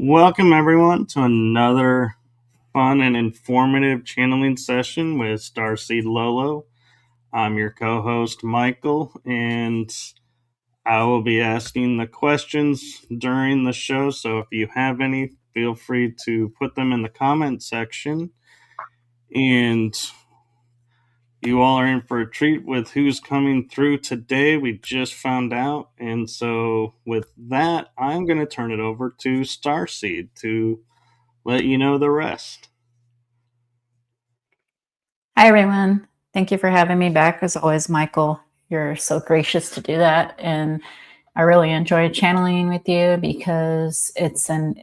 Welcome, everyone, to another fun and informative channeling session with Starseed Lolo. I'm your co host, Michael, and I will be asking the questions during the show. So if you have any, feel free to put them in the comment section. And you all are in for a treat with who's coming through today. We just found out. And so, with that, I'm going to turn it over to Starseed to let you know the rest. Hi, everyone. Thank you for having me back. As always, Michael, you're so gracious to do that. And I really enjoy channeling with you because it's an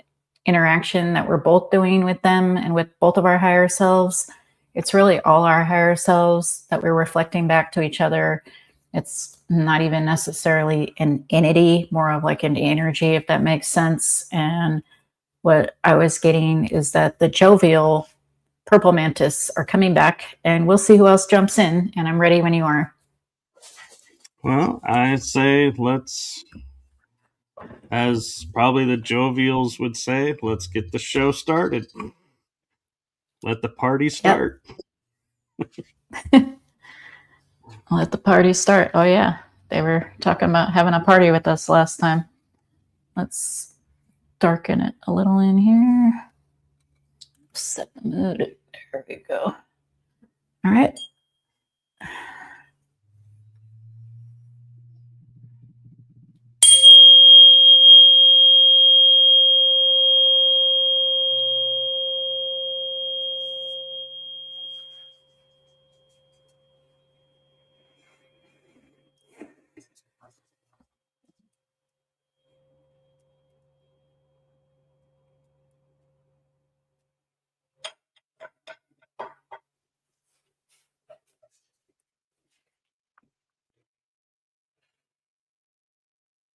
interaction that we're both doing with them and with both of our higher selves. It's really all our higher selves that we're reflecting back to each other. It's not even necessarily an entity, more of like an energy, if that makes sense. And what I was getting is that the jovial purple mantis are coming back, and we'll see who else jumps in. And I'm ready when you are. Well, I say let's, as probably the Jovials would say, let's get the show started. Let the party start. Yep. Let the party start. Oh, yeah. They were talking about having a party with us last time. Let's darken it a little in here. Set the mood. There we go. All right.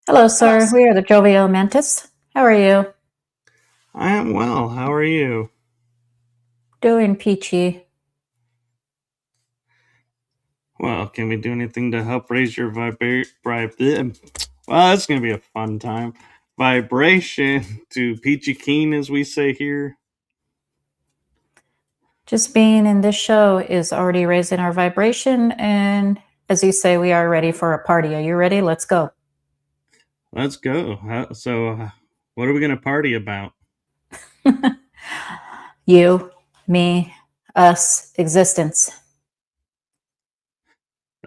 Hello, sir. We are the Jovial Mantis. How are you? I am well. How are you? Doing peachy. Well, can we do anything to help raise your vibration? Well, it's going to be a fun time. Vibration to peachy keen, as we say here. Just being in this show is already raising our vibration. And as you say, we are ready for a party. Are you ready? Let's go. Let's go. So, what are we going to party about? You, me, us, existence.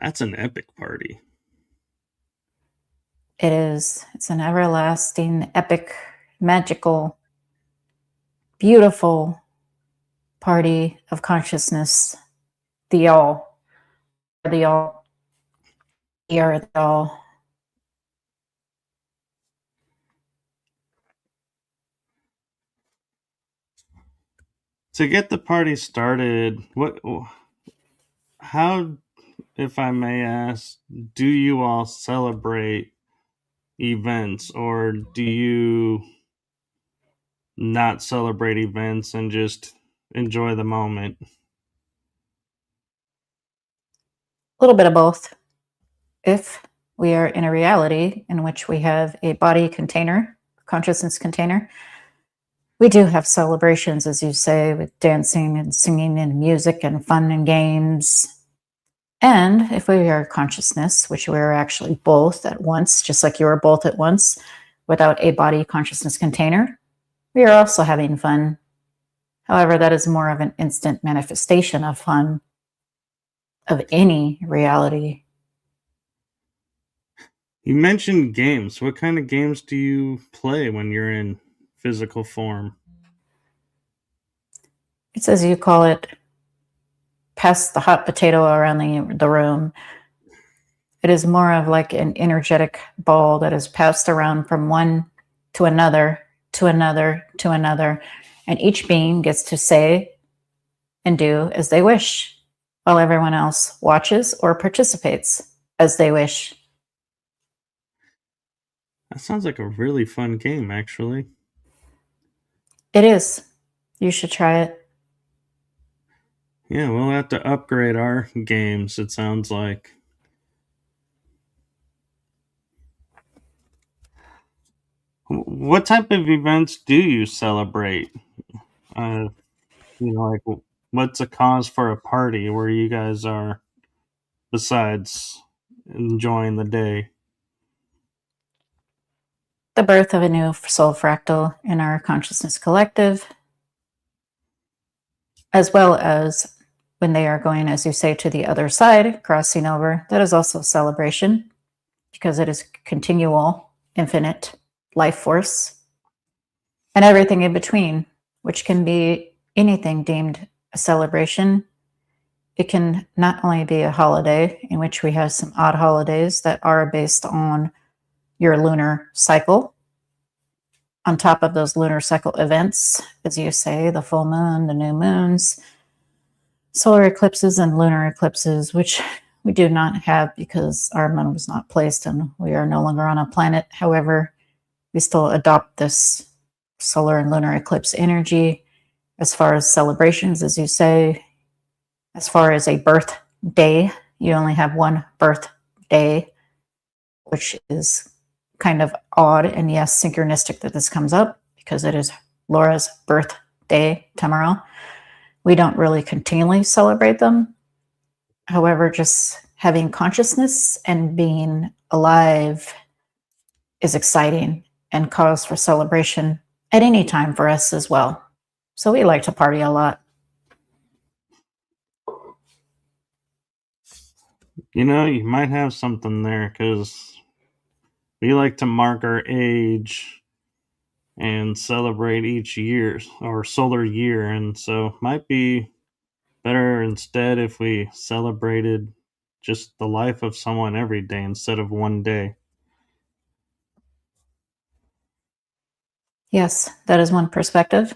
That's an epic party. It is. It's an everlasting, epic, magical, beautiful party of consciousness. The all. The all. We are the all. To get the party started, how, if I may ask, do you all celebrate events, or do you not celebrate events and just enjoy the moment? A little bit of both. If we are in a reality in which we have a body container, consciousness container, we do have celebrations, as you say, with dancing and singing and music and fun and games. And if we are consciousness, which we're actually both at once, just like you are both at once, without a body consciousness container, we are also having fun. However, that is more of an instant manifestation of fun of any reality. You mentioned games. What kind of games do you play when you're in physical form? It's as you call it, pass the hot potato around the room. It is more of like an energetic ball that is passed around from one to another, to another, to another. And each being gets to say and do as they wish, while everyone else watches or participates as they wish. That sounds like a really fun game, actually. It is. You should try it. Yeah, we'll have to upgrade our games, it sounds like. What type of events do you celebrate? Uh, like what's a cause for a party where you guys are besides enjoying the day? The birth of a new soul fractal in our consciousness collective, as well as when they are going, as you say, to the other side, crossing over. That is also a celebration because it is continual, infinite life force and everything in between, which can be anything deemed a celebration. It can not only be a holiday, in which we have some odd holidays that are based on your lunar cycle. On top of those lunar cycle events, as you say, the full moon, the new moons, solar eclipses, and lunar eclipses, which we do not have because our moon was not placed and we are no longer on a planet. However, we still adopt this solar and lunar eclipse energy as far as celebrations, as you say. As far as a birthday, you only have one birthday, which is kind of odd. And yes, synchronistic that this comes up because it is Laura's birthday tomorrow. We don't really continually celebrate them. However, just having consciousness and being alive is exciting and cause for celebration at any time for us as well. So we like to party a lot. You might have something there because we like to mark our age and celebrate each year or solar year, and so might be better instead if we celebrated just the life of someone every day instead of one day. Yes, that is one perspective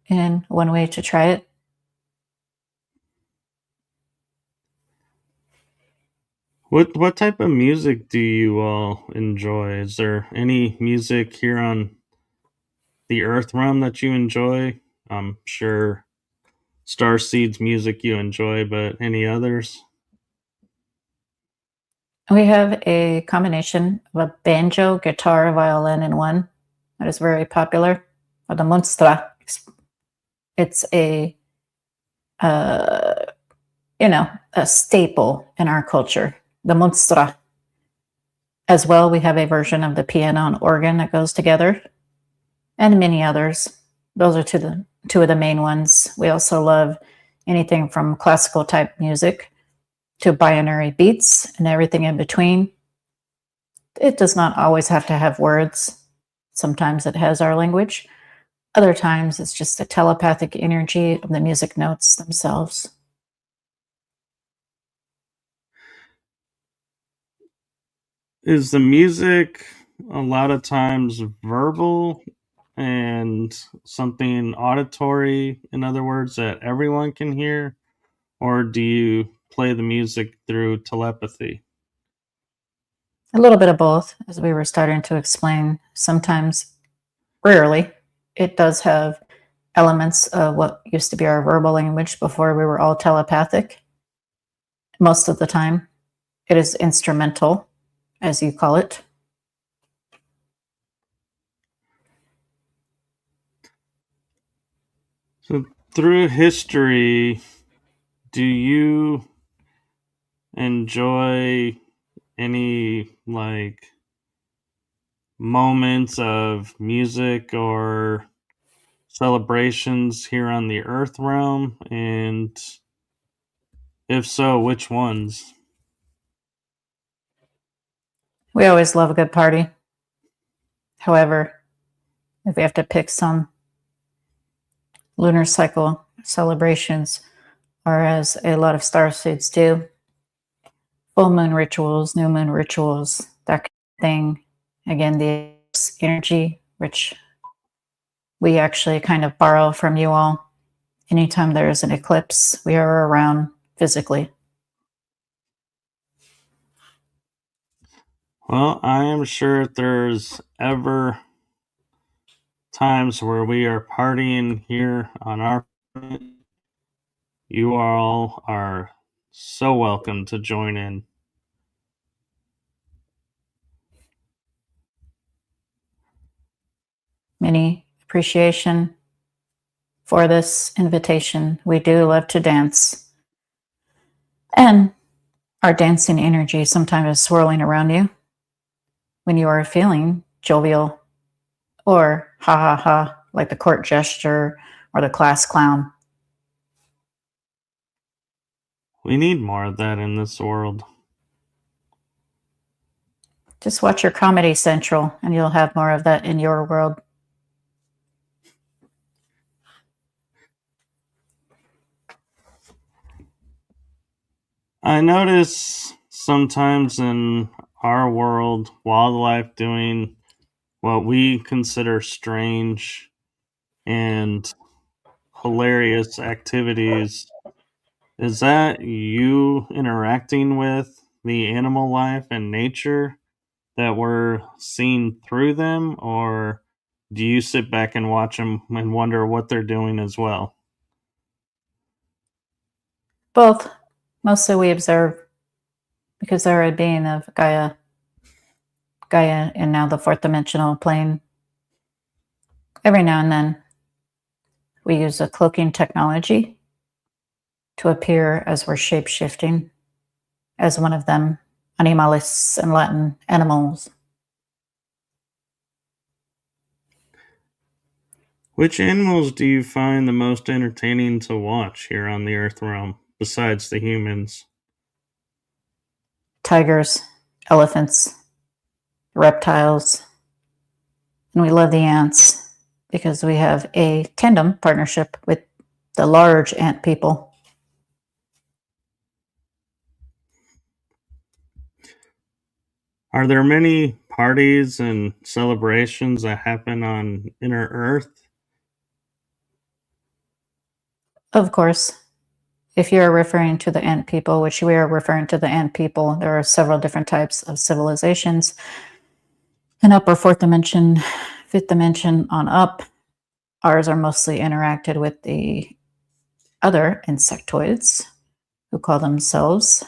and one way to try it. What type of music do you all enjoy? Is there any music here on the Earth realm that you enjoy? I'm sure Starseed's music you enjoy, but any others? We have a combination of a banjo, guitar, violin in one that is very popular. Or the monstra. It's uh, a staple in our culture. The monstra. As well, we have a version of the piano and organ that goes together, and many others. Those are two of the main ones. We also love anything from classical type music to binary beats and everything in between. It does not always have to have words. Sometimes it has our language. Other times it's just the telepathic energy of the music notes themselves. Is the music a lot of times verbal and something auditory, in other words, that everyone can hear? Or do you play the music through telepathy? A little bit of both, as we were starting to explain. Sometimes, rarely, it does have elements of what used to be our verbal language before we were all telepathic. Most of the time, it is instrumental, as you call it. So, through history, do you enjoy any like moments of music or celebrations here on the Earth realm? And if so, which ones? We always love a good party. However, if we have to pick some lunar cycle celebrations, or as a lot of starseeds do, full moon rituals, new moon rituals, that kind of thing. Again, the energy, which we actually kind of borrow from you all. Anytime there is an eclipse, we are around physically. Well, I am sure if there's ever times where we are partying here on our planet, you all are so welcome to join in. many appreciation for this invitation. We do love to dance. And our dancing energy sometimes is swirling around you when you are feeling jovial or ha ha ha, like the court gesture or the class clown. We need more of that in this world. Just watch your Comedy Central and you'll have more of that in your world. I notice sometimes in our world, wildlife doing what we consider strange and hilarious activities. Is that you interacting with the animal life and nature that we're seeing through them, or do you sit back and watch them and wonder what they're doing as well? Both. Mostly we observe because they're a being of Gaia, and now the fourth dimensional plane. Every now and then we use a cloaking technology to appear as we're shape-shifting as one of them, animalis in Latin, animals. Which animals do you find the most entertaining to watch here on the Earth realm, besides the humans? Tigers, elephants, reptiles, and we love the ants because we have a tandem partnership with the large ant people. Are there many parties and celebrations that happen on inner Earth? Of course, if you're referring to the ant people, which we are referring to the ant people, there are several different types of civilizations. In upper fourth dimension, fifth dimension on up, ours are mostly interacted with the other insectoids who call themselves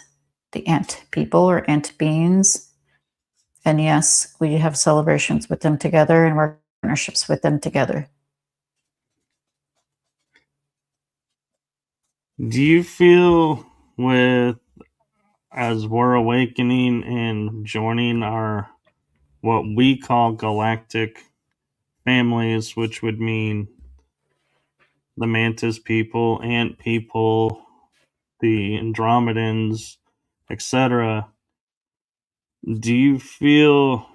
the ant people or ant beings. And yes, we have celebrations with them together and work partnerships with them together. Do you feel with as we're awakening and joining our what we call galactic families, which would mean the mantis people, ant people, the Andromedans, etc., do you feel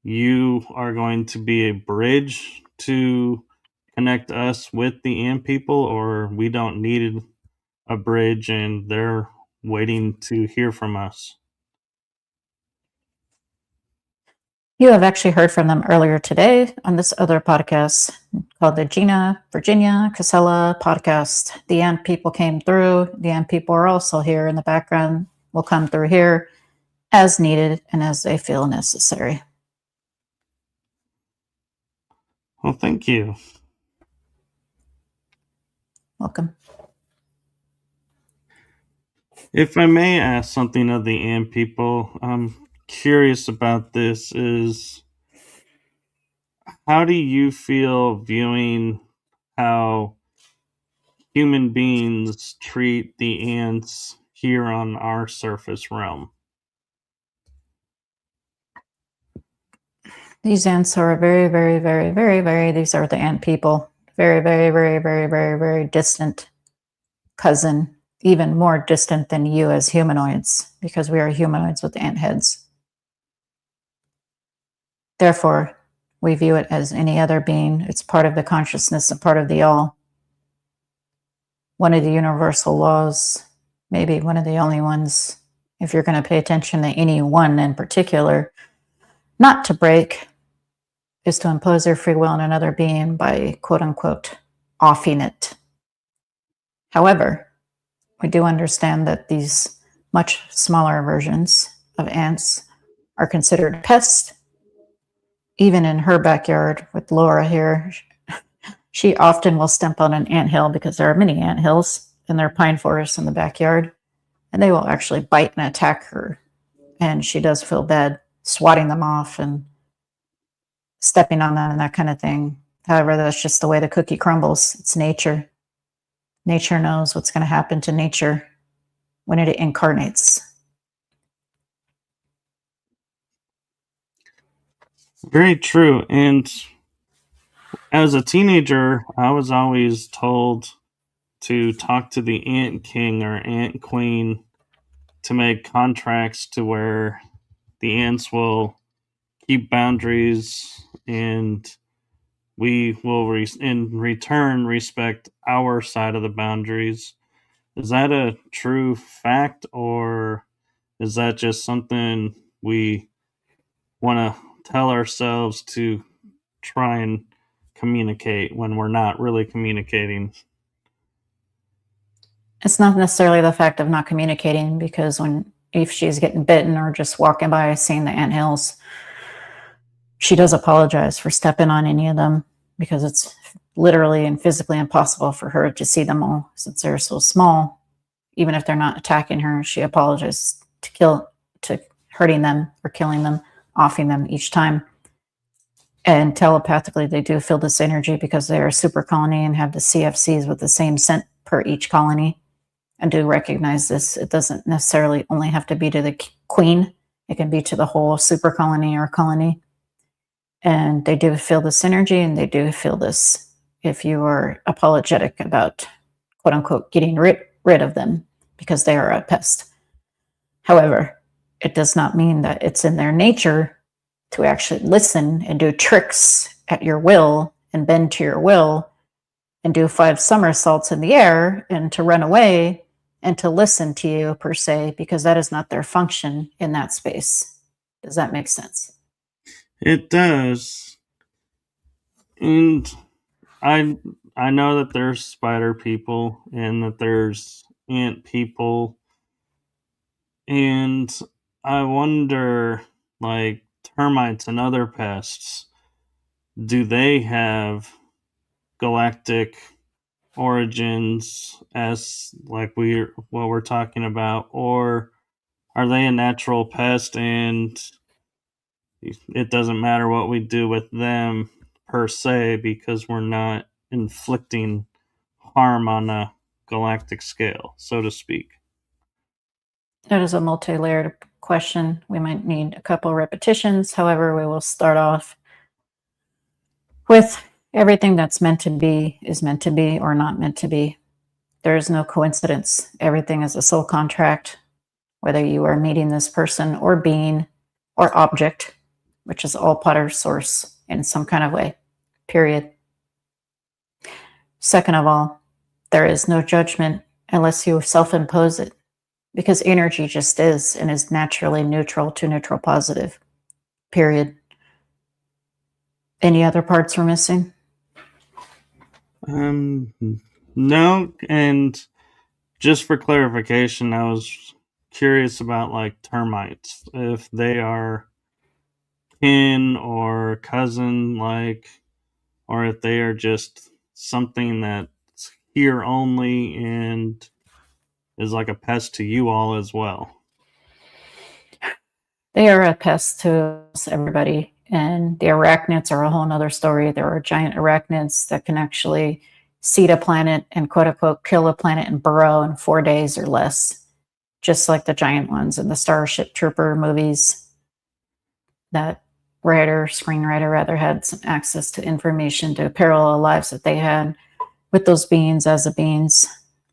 you are going to be a bridge to connect us with the ant people, or we don't need a bridge and they're waiting to hear from us? You have actually heard from them earlier today on this other podcast called the Gina, Virginia, Casella podcast. The ant people came through. The ant people are also here in the background, will come through here as needed and as they feel necessary. Well, thank you. Welcome. If I may ask something of the ant people, I'm curious about this is how do you feel viewing how human beings treat the ants here on our surface realm? These ants are very, very, very, very, very, these are the ant people. Very, very, very, very, very, very distant cousin, even more distant than you as humanoids, because we are humanoids with ant heads. Therefore, we view it as any other being. It's part of the consciousness and part of the all. One of the universal laws, maybe one of the only ones, if you're going to pay attention to any one in particular, not to break, is to impose their free will on another being by quote unquote offing it. However, we do understand that these much smaller versions of ants are considered pests. Even in her backyard with Laura here, she often will step on an anthill because there are many anthills in their pine forest in the backyard, and they will actually bite and attack her. And she does feel bad swatting them off. And stepping on them and that kind of thing. However, that's just the way the cookie crumbles. It's nature. Nature knows what's going to happen to nature when it incarnates. Very true. And as a teenager, I was always told to talk to the Ant King or Ant Queen to make contracts to where the ants will keep boundaries and we will in return respect our side of the boundaries. Is that a true fact, or is that just something we want to tell ourselves to try and communicate when we're not really communicating? It's not necessarily the fact of not communicating, because if she's getting bitten or just walking by seeing the anthills, she does apologize for stepping on any of them, because it's literally and physically impossible for her to see them all since they're so small. Even if they're not attacking her, she apologizes to hurting them or killing them, offing them each time. And telepathically, they do feel this energy because they are a super colony and have the CFCs with the same scent per each colony, and do recognize this. It doesn't necessarily only have to be to the queen. It can be to the whole super colony or colony. And they do feel this energy, and they do feel this if you are apologetic about, quote unquote, getting rid of them because they are a pest. However, it does not mean that it's in their nature to actually listen and do tricks at your will and bend to your will and do 5 somersaults in the air and to run away and to listen to you per se, because that is not their function in that space. Does that make sense? It does. And I know that there's spider people and that there's ant people, and I wonder, like termites and other pests, do they have galactic origins as like what we're talking about, or are they a natural pest and it doesn't matter what we do with them per se because we're not inflicting harm on a galactic scale, so to speak? That is a multi-layered question. We might need a couple repetitions. However, we will start off with everything that's meant to be is meant to be or not meant to be. There is no coincidence. Everything is a soul contract, whether you are meeting this person or being or object, which is all Potter source in some kind of way, period. Second of all, there is no judgment unless you self-impose it, because energy just is and is naturally neutral to neutral positive, period. Any other parts we're missing? No, and just for clarification, I was curious about like termites, if they are kin or cousin, like, or if they are just something that's here only and is like a pest to you all as well. They are a pest to everybody, and the arachnids are a whole nother story. There are giant arachnids that can actually seed a planet and quote unquote kill a planet and burrow in 4 days or less, just like the giant ones in the Starship Trooper movies. That screenwriter rather, had some access to information to parallel lives that they had with those beings as the beings,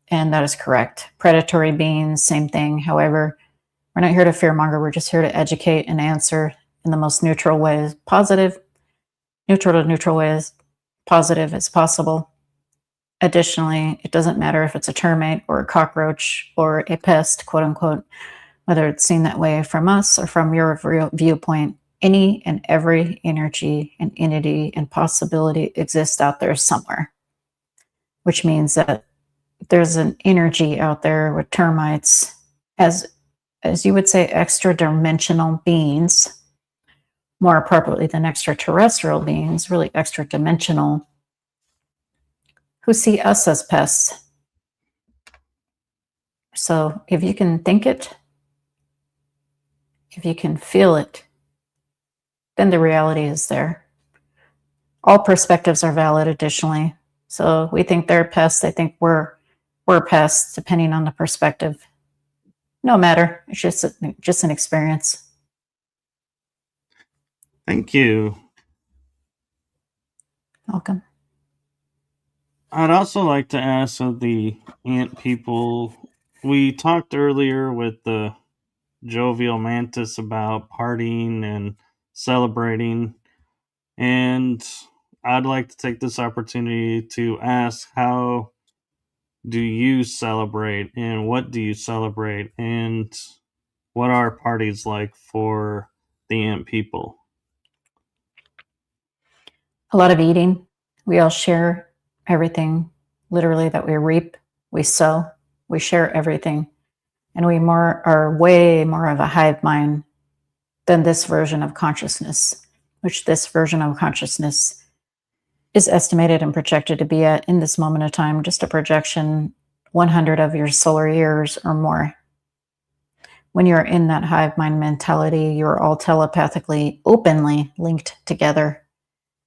and that is correct. Predatory beings, same thing. However, we're not here to fearmonger. We're just here to educate and answer in the most neutral ways, neutral to neutral ways, positive as possible. Additionally, it doesn't matter if it's a termite or a cockroach or a pest, quote unquote, whether it's seen that way from us or from your viewpoint. Any and every energy and entity and possibility exists out there somewhere, which means that there's an energy out there with termites, as you would say, extra dimensional beings, more appropriately than extraterrestrial beings, really extra dimensional, who see us as pests. So if you can think it, if you can feel it, then the reality is there. All perspectives are valid additionally. So we think they're pests, they think we're pests, depending on the perspective. No matter. It's just an experience. Thank you. Welcome. I'd also like to ask of the ant people. We talked earlier with the jovial mantis about partying and celebrating, and I'd like to take this opportunity to ask, how do you celebrate and what do you celebrate, and what are parties like for the ant people? A lot of eating. We all share everything, literally, that we reap, we sow, we share everything. And we are way more of a hive mind than this version of consciousness, which this version of consciousness is estimated and projected to be at in this moment of time, just a projection 100 of your solar years or more. When you're in that hive mind mentality, you're all telepathically, openly linked together.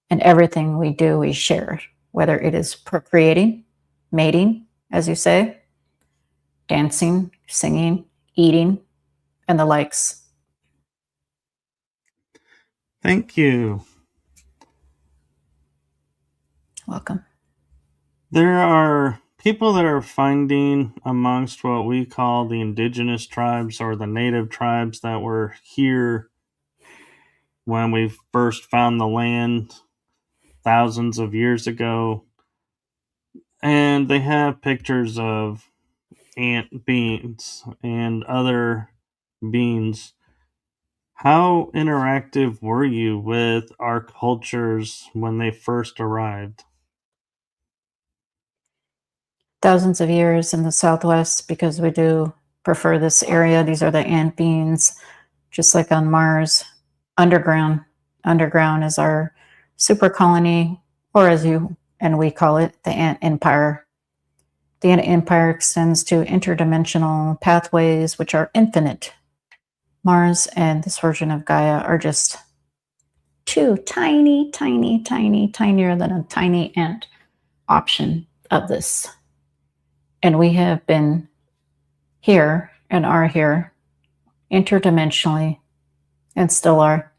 And everything we do, we share, whether it is procreating, mating, as you say, dancing, singing, eating, and the likes. Thank you. Welcome. There are people that are finding amongst what we call the indigenous tribes or the native tribes that were here when we first found the land thousands of years ago. And they have pictures of ant beings and other beings. How interactive were you with our cultures when they first arrived? Thousands of years in the Southwest, because we do prefer this area. These are the ant beings, just like on Mars. Underground. Underground is our super colony, or as you and we call it, the ant empire. The ant empire extends to interdimensional pathways, which are infinite. Mars and this version of Gaia are just two tiny, tiny, tiny, tinier than a tiny ant option of this. And we have been here and are here interdimensionally and still are,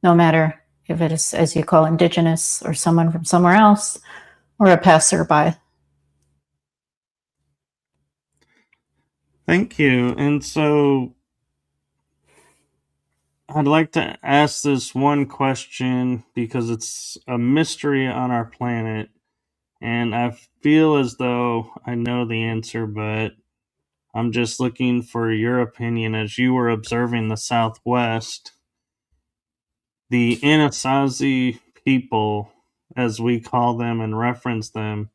no matter if it is, as you call, indigenous or someone from somewhere else or a passerby. Thank you. And so I'd like to ask this one question because it's a mystery on our planet. And I feel as though I know the answer, but I'm just looking for your opinion as you were observing the Southwest. The Anasazi people, as we call them and reference them,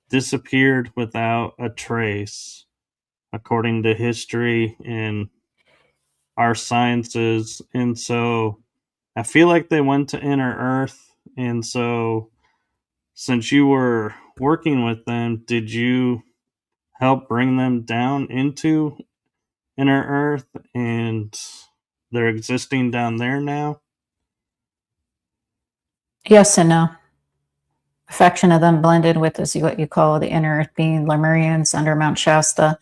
disappeared without a trace, according to history and our sciences. And so I feel like they went to inner Earth. And so, since you were working with them, did you help bring them down into inner Earth and they're existing down there now? Yes and no. A faction of them blended with, as what you call the inner Earth being Lemurians under Mount Shasta,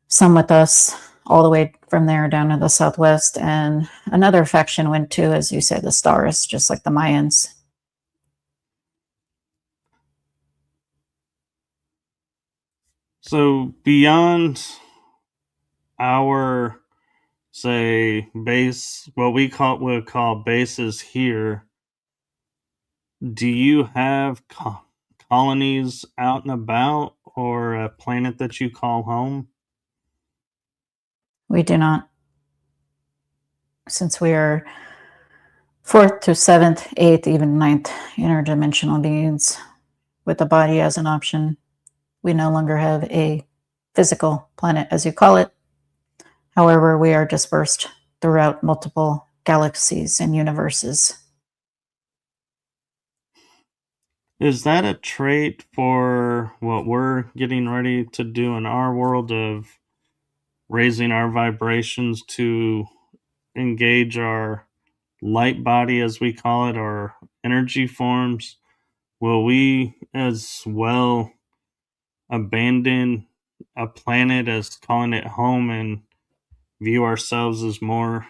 some with us all the way from there down to the Southwest. And another faction went to, as you said, the stars, just like the Mayans. So, beyond our, say, base, what we would call bases here, do you have colonies out and about or a planet that you call home? We do not, since we are fourth to seventh, eighth, even ninth interdimensional beings with the body as an option. We no longer have a physical planet, as you call it. However, we are dispersed throughout multiple galaxies and universes. Is that a trait for what we're getting ready to do in our world of raising our vibrations to engage our light body, as we call it, or energy forms, will we as well abandon a planet as calling it home and view ourselves as more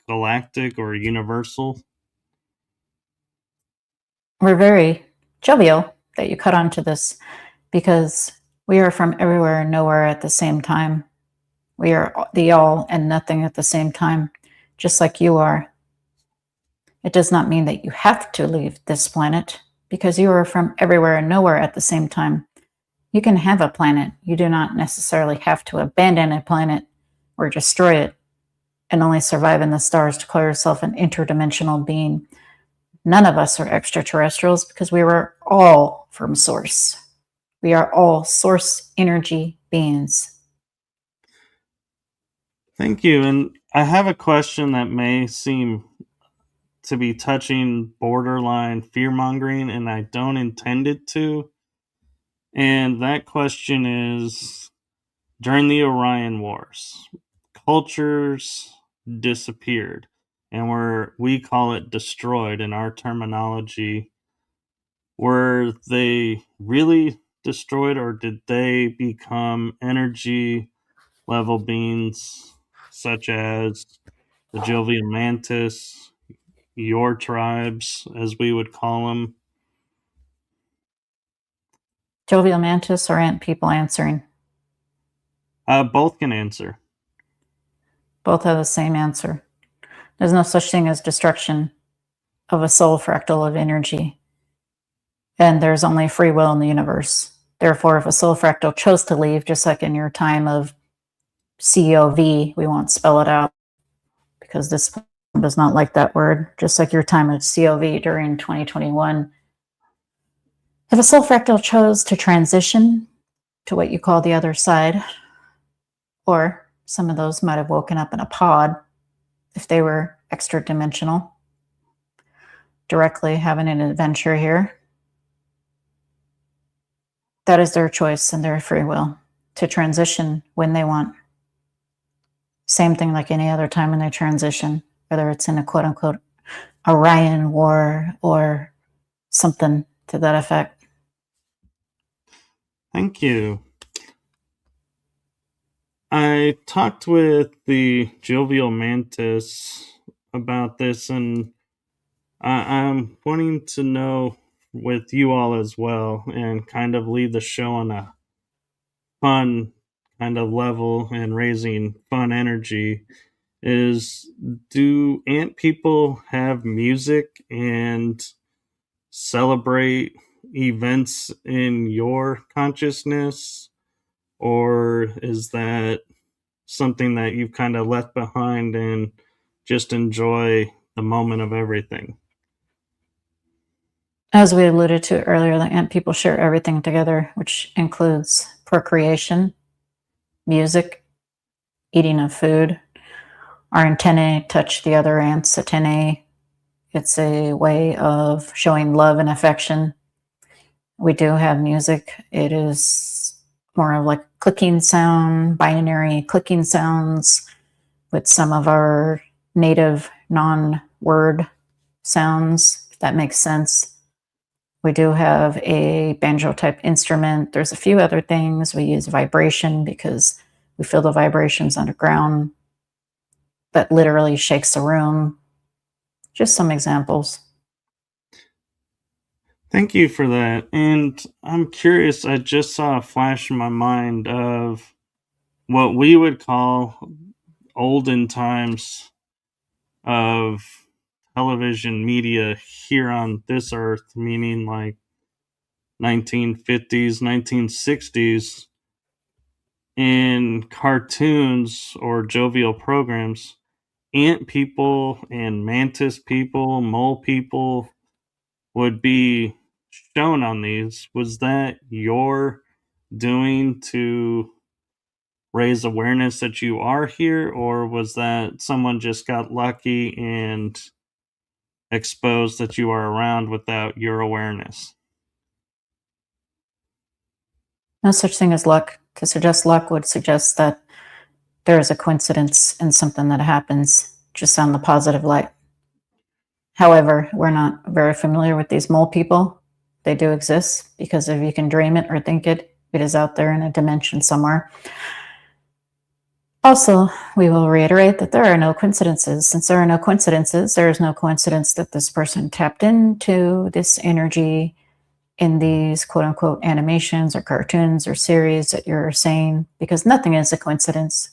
galactic or universal? We're very jovial that you cut onto this because we are from everywhere and nowhere at the same time. We are the all and nothing at the same time, just like you are. It does not mean that you have to leave this planet because you are from everywhere and nowhere at the same time. You can have a planet. You do not necessarily have to abandon a planet or destroy it and only survive in the stars to call yourself an interdimensional being. None of us are extraterrestrials because we were all from source. We are all source energy beings. Thank you. And I have a question that may seem to be touching borderline fear mongering, and I don't intend it to. And that question is, during the Orion Wars, cultures disappeared and we call it destroyed in our terminology. Were they really destroyed, or did they become energy level beings such as the Jovian mantis, your tribes, as we would call them? Jovial mantis or ant people answering? Both can answer. Both have the same answer. There's no such thing as destruction of a soul fractal of energy. And there's only free will in the universe. Therefore, if a soul fractal chose to leave, just like in your time of COV, we won't spell it out because this does not like that word, just like your time of COV during 2021. If a soul fractal chose to transition to what you call the other side, or some of those might have woken up in a pod if they were extra dimensional, directly having an adventure here, that is their choice and their free will to transition when they want. Same thing like any other time when they transition, whether it's in a quote unquote Orion war or something to that effect. Thank you. I talked with the Jovial Mantis about this, and I'm wanting to know with you all as well, and kind of lead the show on a fun kind of level and raising fun energy. Is, do ant people have music and celebrate events in your consciousness, or is that something that you've kind of left behind and just enjoy the moment of everything? As we alluded to earlier, the ant people share everything together, which includes procreation, music, eating of food. Our antennae touch the other ants' antennae. It's a way of showing love and affection. We do have music. It is more of like clicking sound, binary clicking sounds with some of our native non-word sounds, if that makes sense. We do have a banjo type instrument. There's a few other things. We use vibration because we feel the vibrations underground that literally shakes the room. Just some examples. Thank you for that. And I'm curious, I just saw a flash in my mind of what we would call olden times of television media here on this earth, meaning like 1950s, 1960s, in cartoons or jovial programs. Ant people and mantis people, mole people would be shown on these. Was that your doing to raise awareness that you are here, or was that someone just got lucky and exposed that you are around without your awareness? No such thing as luck. To suggest luck would suggest that there is a coincidence in something that happens just on the positive light. However, we're not very familiar with these mole people. They do exist because if you can dream it or think it, it is out there in a dimension somewhere. Also, we will reiterate that there are no coincidences. Since there are no coincidences, there is no coincidence that this person tapped into this energy in these quote unquote animations or cartoons or series that you're saying, because nothing is a coincidence.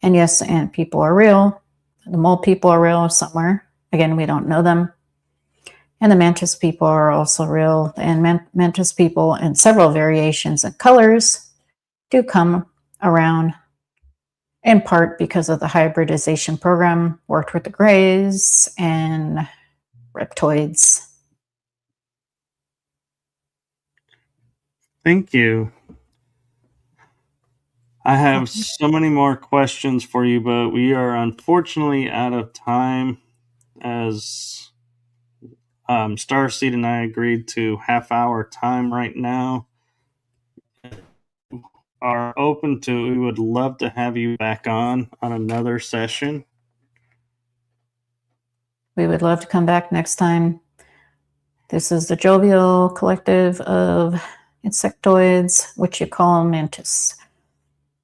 And yes, ant people are real. The mole people are real somewhere. Again, we don't know them. And the mantis people are also real. And mantis people in several variations and colors do come around, in part because of the hybridization program worked with the grays and reptoids. Thank you. I have so many more questions for you, but we are unfortunately out of time, as Starseed and I agreed to half-hour time right now. Are open to, we would love to have you back on another session. We would love to come back next time. This is the jovial collective of insectoids, which you call mantis.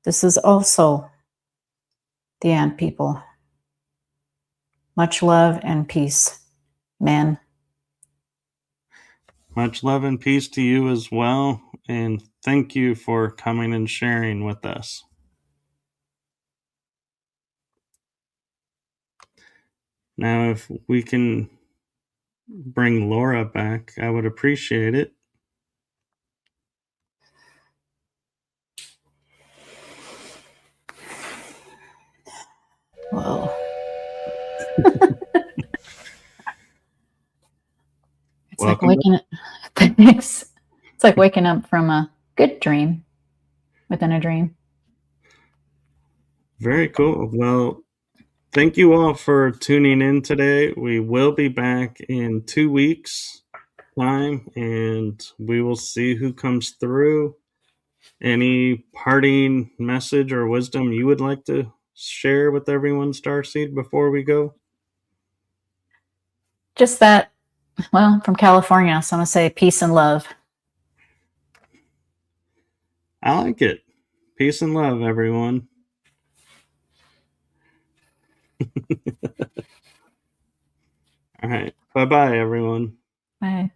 This is also the ant people. Much love and peace, man. Much love and peace to you as well, and thank you for coming and sharing with us. Now, if we can bring Laura back, I would appreciate it. Whoa. It's Welcome like waking up. Thanks. It's like waking up from a good dream within a dream. Very cool. Well, thank you all for tuning in today. We will be back in 2 weeks' time, and we will see who comes through. Any parting message or wisdom you would like to share with everyone, Starseed, before we go? Just that, well, from California, so I'm going to say peace and love. I like it. Peace and love, everyone. All right. Bye-bye, everyone. Bye.